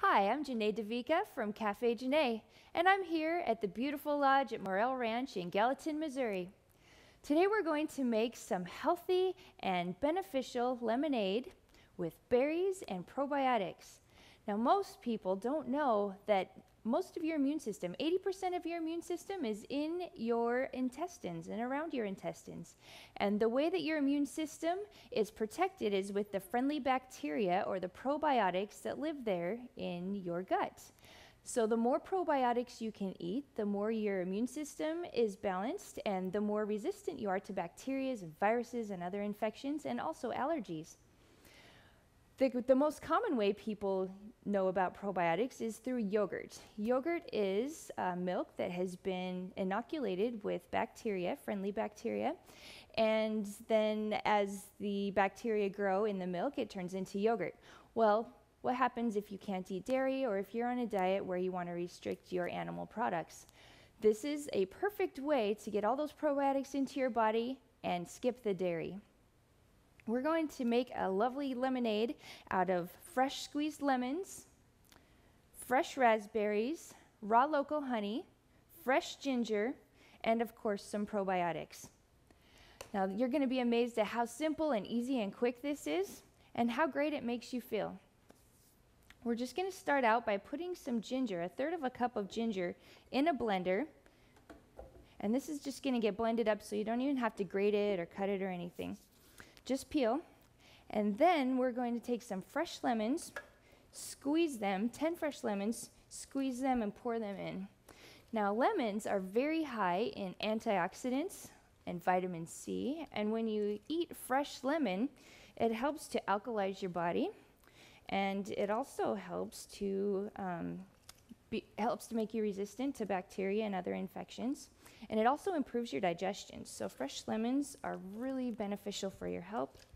Hi, I'm Janae Davika from Cafe Janae, and I'm here at the beautiful lodge at Morel Ranch in Gallatin, Missouri. Today we're going to make some healthy and beneficial lemonade with berries and probiotics. Now, most people don't know that most of your immune system, 80% of your immune system is in your intestines and around your intestines. And the way that your immune system is protected is with the friendly bacteria or the probiotics that live there in your gut. So the more probiotics you can eat, the more your immune system is balanced and the more resistant you are to bacteria and viruses and other infections and also allergies. The most common way people know about probiotics is through yogurt. Yogurt is milk that has been inoculated with bacteria, friendly bacteria, and then as the bacteria grow in the milk, it turns into yogurt. Well, what happens if you can't eat dairy or if you're on a diet where you want to restrict your animal products? This is a perfect way to get all those probiotics into your body and skip the dairy. We're going to make a lovely lemonade out of fresh squeezed lemons, fresh raspberries, raw local honey, fresh ginger, and of course some probiotics. Now you're going to be amazed at how simple and easy and quick this is and how great it makes you feel. We're just going to start out by putting some ginger, 1/3 of a cup of ginger, in a blender. And this is just going to get blended up so you don't even have to grate it or cut it or anything. Just peel, and then we're going to take some fresh lemons, squeeze them, 10 fresh lemons, squeeze them and pour them in. Now lemons are very high in antioxidants and vitamin C, and when you eat fresh lemon, it helps to alkalize your body, and it also helps to make you resistant to bacteria and other infections. And it also improves your digestion. So fresh lemons are really beneficial for your health.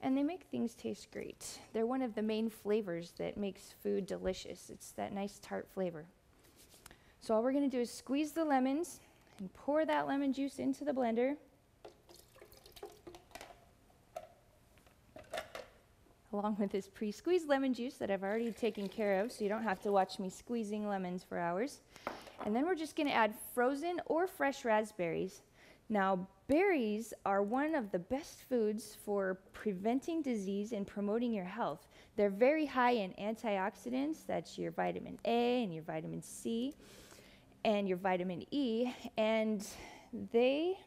And they make things taste great. They're one of the main flavors that makes food delicious. It's that nice tart flavor. So all we're going to do is squeeze the lemons and pour that lemon juice into the blender. Along with this pre-squeezed lemon juice that I've already taken care of, so you don't have to watch me squeezing lemons for hours. And then we're just going to add frozen or fresh raspberries. Now, berries are one of the best foods for preventing disease and promoting your health. They're very high in antioxidants. That's your vitamin A and your vitamin C and your vitamin E. And they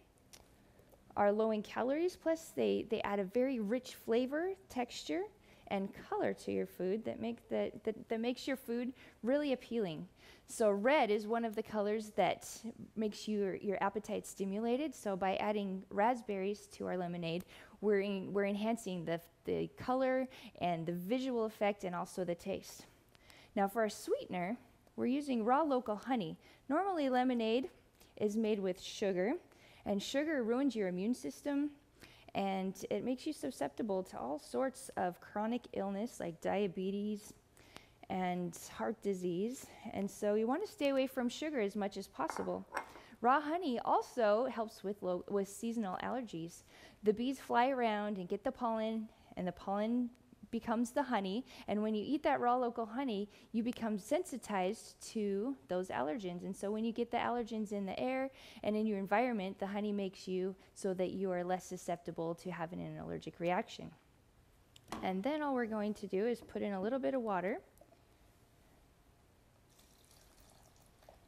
are low in calories, plus they add a very rich flavor, texture, and color to your food that makes your food really appealing. So red is one of the colors that makes your appetite stimulated. So by adding raspberries to our lemonade, we're enhancing the color and the visual effect and also the taste. Now for our sweetener, we're using raw local honey. Normally lemonade is made with sugar, and sugar ruins your immune system, and it makes you susceptible to all sorts of chronic illness like diabetes and heart disease. And so you want to stay away from sugar as much as possible. Raw honey also helps with seasonal allergies. The bees fly around and get the pollen, and the pollen becomes the honey, and when you eat that raw local honey, you become sensitized to those allergens. And so when you get the allergens in the air and in your environment, the honey makes you so that you are less susceptible to having an allergic reaction. And then all we're going to do is put in a little bit of water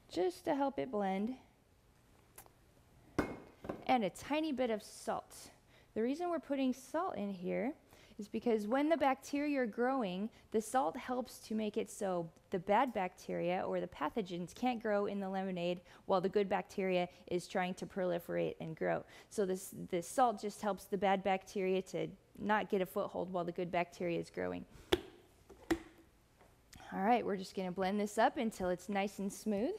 just to help it blend, and a tiny bit of salt. The reason we're putting salt in here is because when the bacteria are growing, the salt helps to make it so the bad bacteria or the pathogens can't grow in the lemonade while the good bacteria is trying to proliferate and grow. So this salt just helps the bad bacteria to not get a foothold while the good bacteria is growing. All right, we're just going to blend this up until it's nice and smooth.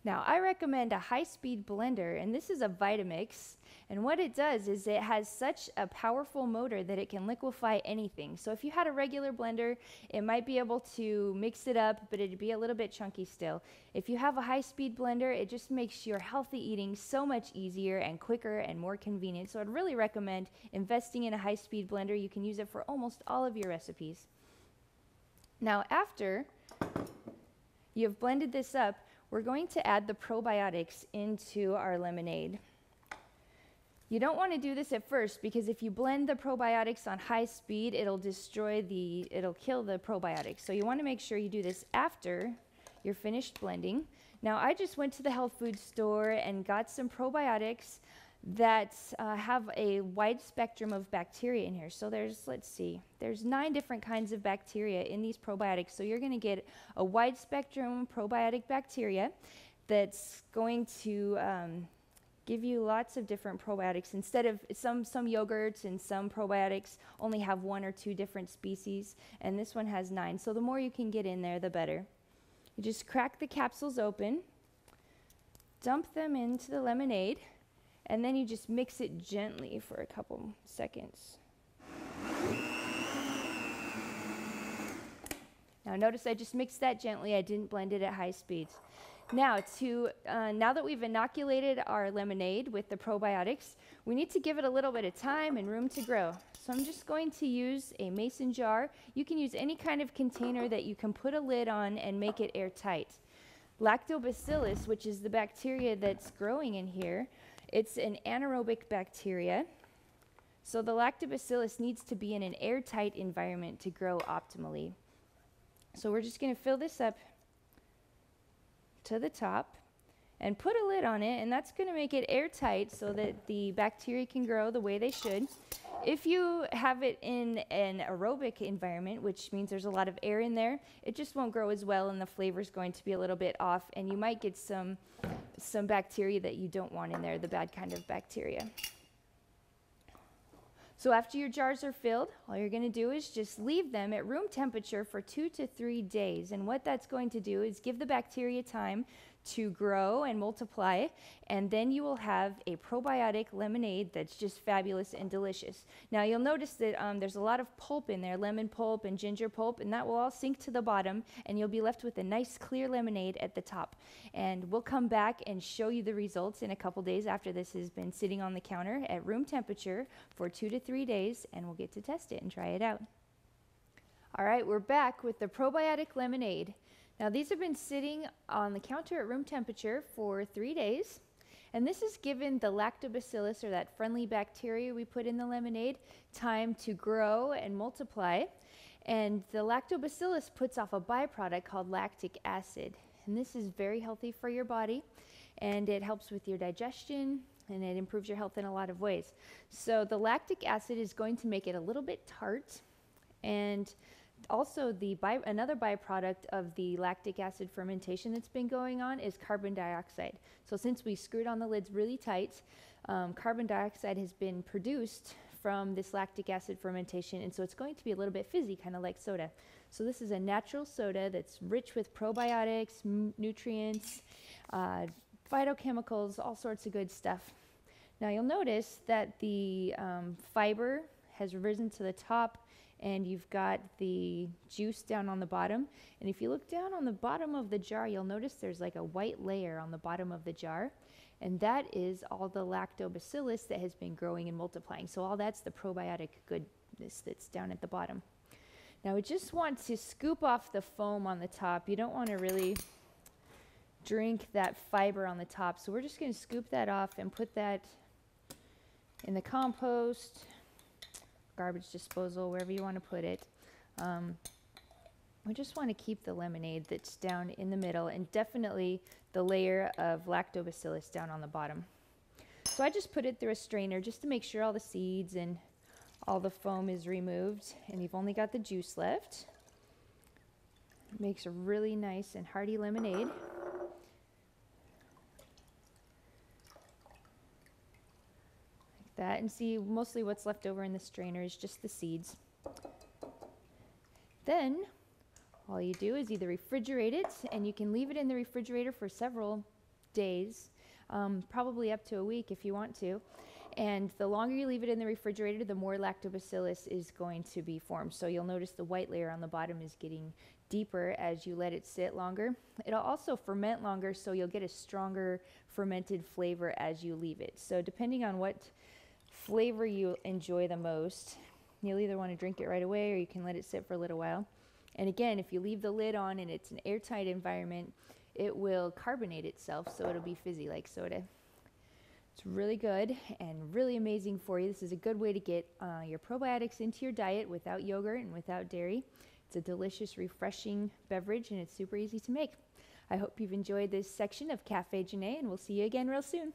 Now, I recommend a high-speed blender, and this is a Vitamix. And what it does is it has such a powerful motor that it can liquefy anything. So if you had a regular blender, it might be able to mix it up, but it'd be a little bit chunky still. If you have a high-speed blender, it just makes your healthy eating so much easier and quicker and more convenient. So I'd really recommend investing in a high-speed blender. You can use it for almost all of your recipes. Now, after you've blended this up, we're going to add the probiotics into our lemonade. You don't want to do this at first because if you blend the probiotics on high speed, it'll kill the probiotics. So you want to make sure you do this after you're finished blending. Now, I just went to the health food store and got some probiotics that have a wide spectrum of bacteria in here. So there's 9 different kinds of bacteria in these probiotics. So you're going to get a wide spectrum probiotic bacteria that's going to give you lots of different probiotics. Instead of some yogurts and some probiotics only have 1 or 2 different species, and this one has 9. So the more you can get in there, the better. You just crack the capsules open, dump them into the lemonade, and then you just mix it gently for a couple seconds. Now notice I just mixed that gently. I didn't blend it at high speeds. Now that we've inoculated our lemonade with the probiotics, we need to give it a little bit of time and room to grow. So I'm just going to use a mason jar. You can use any kind of container that you can put a lid on and make it airtight. Lactobacillus, which is the bacteria that's growing in here, it's an anaerobic bacteria. So the lactobacillus needs to be in an airtight environment to grow optimally. So we're just going to fill this up to the top and put a lid on it, and that's going to make it airtight so that the bacteria can grow the way they should. If you have it in an aerobic environment, which means there's a lot of air in there, it just won't grow as well and the flavor's going to be a little bit off, and you might get some bacteria that you don't want in there, the bad kind of bacteria. So after your jars are filled, all you're going to do is just leave them at room temperature for 2 to 3 days. And what that's going to do is give the bacteria time to grow and multiply, and then you will have a probiotic lemonade that's just fabulous and delicious. Now you'll notice that there's a lot of pulp in there, lemon pulp and ginger pulp, and that will all sink to the bottom, and you'll be left with a nice clear lemonade at the top. And we'll come back and show you the results in a couple days after this has been sitting on the counter at room temperature for 2 to 3 days, and we'll get to test it and try it out. All right, we're back with the probiotic lemonade. Now these have been sitting on the counter at room temperature for 3 days, and this has given the lactobacillus, or that friendly bacteria we put in the lemonade, time to grow and multiply. And the lactobacillus puts off a byproduct called lactic acid, and this is very healthy for your body, and it helps with your digestion, and it improves your health in a lot of ways. So the lactic acid is going to make it a little bit tart, and also another byproduct of the lactic acid fermentation that's been going on is carbon dioxide. So since we screwed on the lids really tight, carbon dioxide has been produced from this lactic acid fermentation, and so it's going to be a little bit fizzy, kind of like soda. So this is a natural soda that's rich with probiotics, nutrients, phytochemicals, all sorts of good stuff. Now you'll notice that the fiber has risen to the top, and you've got the juice down on the bottom. And if you look down on the bottom of the jar, you'll notice there's like a white layer on the bottom of the jar, and that is all the lactobacillus that has been growing and multiplying. So all that's the probiotic goodness that's down at the bottom. Now we just want to scoop off the foam on the top. You don't want to really drink that fiber on the top, so we're just going to scoop that off and put that in the compost, garbage disposal, wherever you want to put it. We just want to keep the lemonade that's down in the middle, and definitely the layer of lactobacillus down on the bottom. So I just put it through a strainer just to make sure all the seeds and all the foam is removed, and you've only got the juice left. It makes a really nice and hearty lemonade. That, and see, mostly what's left over in the strainer is just the seeds. Then all you do is either refrigerate it, and you can leave it in the refrigerator for several days, probably up to a week if you want to. And the longer you leave it in the refrigerator, the more lactobacillus is going to be formed. So you'll notice the white layer on the bottom is getting deeper as you let it sit longer. It'll also ferment longer, so you'll get a stronger fermented flavor as you leave it. So depending on what flavor you enjoy the most, you'll either want to drink it right away or you can let it sit for a little while. And again, if you leave the lid on and it's an airtight environment, it will carbonate itself, so it'll be fizzy like soda. It's really good and really amazing for you. This is a good way to get your probiotics into your diet without yogurt and without dairy. It's a delicious, refreshing beverage, and it's super easy to make. I hope you've enjoyed this section of Cafe Janae, and we'll see you again real soon.